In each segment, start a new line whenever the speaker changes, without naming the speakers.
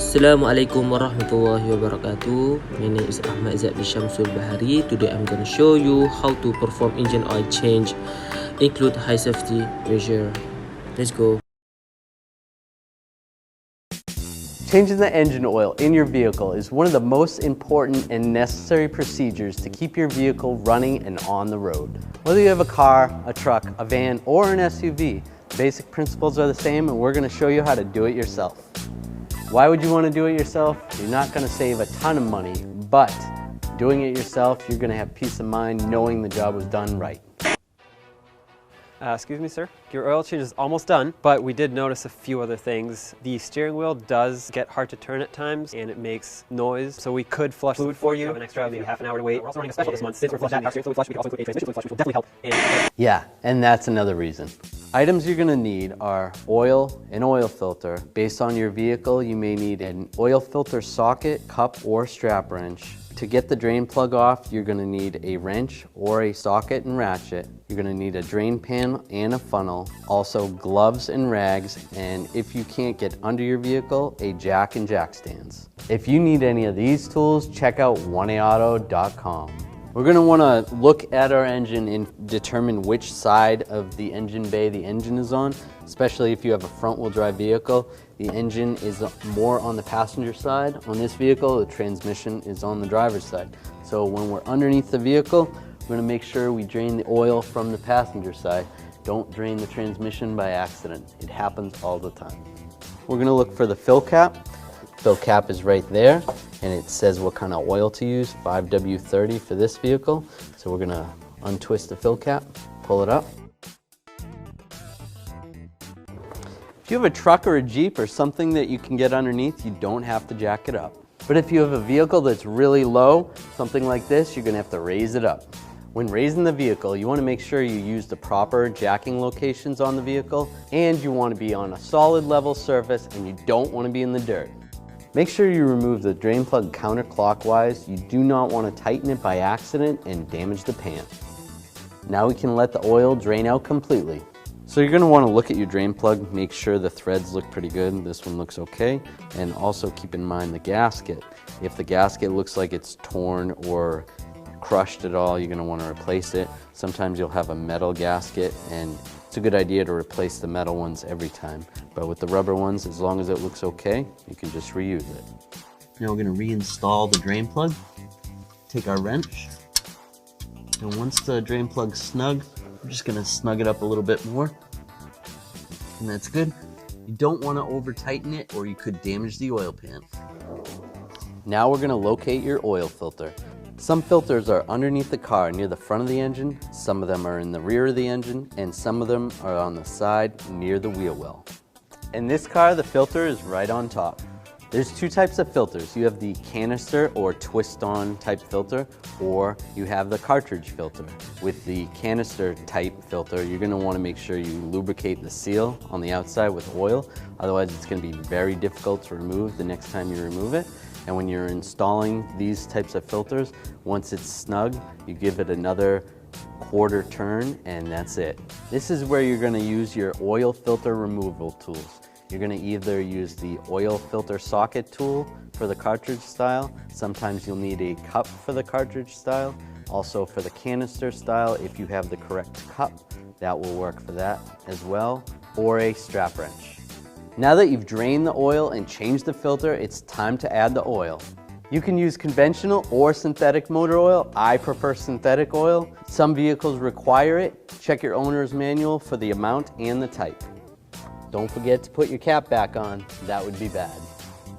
Assalamualaikum warahmatullahi wabarakatuh. My name is Ahmad shamsol bahari. Today I'm gonna show you how to perform engine oil change, include high safety measure. Let's go.
Changing the engine oil in your vehicle is one of the most important and necessary procedures to keep your vehicle running and on the road. Whether you have a car, a truck, a van, or an SUV, the basic principles are the same, and we're going to show you how to do it yourself. Why would you want to do it yourself? You're not going to save a ton of money, but doing it yourself, you're going to have peace of mind knowing the job was done right.
Excuse me, sir. Your oil change is almost done, but we did notice a few other things. The steering wheel does get hard to turn at times, and it makes noise, so we could flush fluid for you. Have an extra maybe half an hour to wait. We're also running a special this month. Since we're flushing that steering fluid flush, we can also include a transmission fluid flush, which will definitely help.
Yeah, and that's another reason. Items you're going to need are oil, an oil filter. Based on your vehicle, you may need an oil filter socket, cup, or strap wrench. To get the drain plug off, you're going to need a wrench or a socket and ratchet. You're going to need a drain pan and a funnel, also gloves and rags, and if you can't get under your vehicle, a jack and jack stands. If you need any of these tools, check out oneauto.com. We're going to want to look at our engine and determine which side of the engine bay the engine is on, especially if you have a front-wheel drive vehicle. The engine is more on the passenger side. On this vehicle, the transmission is on the driver's side. So when we're underneath the vehicle, we're going to make sure we drain the oil from the passenger side. Don't drain the transmission by accident. It happens all the time. We're going to look for the fill cap. Fill cap is right there, and it says what kind of oil to use, 5W30 for this vehicle. So we're going to untwist the fill cap, pull it up. If you have a truck or a Jeep or something that you can get underneath, you don't have to jack it up. But if you have a vehicle that's really low, something like this, you're going to have to raise it up. When raising the vehicle, you want to make sure you use the proper jacking locations on the vehicle, and you want to be on a solid level surface, and you don't want to be in the dirt. Make sure you remove the drain plug counterclockwise. You do not want to tighten it by accident and damage the pan. Now we can let the oil drain out completely. So you're going to want to look at your drain plug, make sure the threads look pretty good. This one looks okay. And also keep in mind the gasket. If the gasket looks like it's torn or crushed at all, you're going to want to replace it. Sometimes you'll have a metal gasket, and it's a good idea to replace the metal ones every time. But with the rubber ones, as long as it looks okay, you can just reuse it. Now we're going to reinstall the drain plug. Take our wrench, and once the drain plug's snug, we're just going to snug it up a little bit more. And that's good. You don't want to over tighten it, or you could damage the oil pan. Now we're going to locate your oil filter. Some filters are underneath the car near the front of the engine, some of them are in the rear of the engine, and some of them are on the side near the wheel well. In this car, the filter is right on top. There's two types of filters. You have the canister or twist-on type filter, or you have the cartridge filter. With the canister type filter, you're going to want to make sure you lubricate the seal on the outside with oil, otherwise it's going to be very difficult to remove the next time you remove it. And when you're installing these types of filters, once it's snug, you give it another quarter turn, and that's it. This is where you're going to use your oil filter removal tools. You're going to either use the oil filter socket tool for the cartridge style. Sometimes you'll need a cup for the cartridge style. Also for the canister style, if you have the correct cup, that will work for that as well, or a strap wrench. Now that you've drained the oil and changed the filter, it's time to add the oil. You can use conventional or synthetic motor oil. I prefer synthetic oil. Some vehicles require it. Check your owner's manual for the amount and the type. Don't forget to put your cap back on. That would be bad.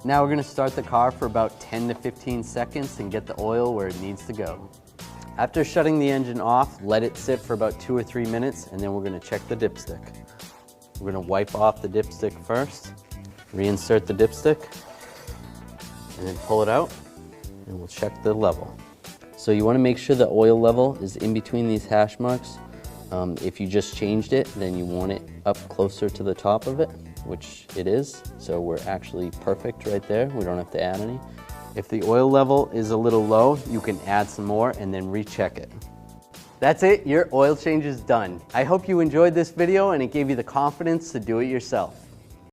Now we're going to start the car for about 10 to 15 seconds and get the oil where it needs to go. After shutting the engine off, let it sit for about 2 or 3 minutes, and then we're going to check the dipstick. We're going to wipe off the dipstick first, reinsert the dipstick, and then pull it out, and we'll check the level. So you want to make sure the oil level is in between these hash marks. If you just changed it, then you want it up closer to the top of it, which it is. So we're actually perfect right there. We don't have to add any. If the oil level is a little low, you can add some more and then recheck it. That's it, your oil change is done. I hope you enjoyed this video and it gave you the confidence to do it yourself.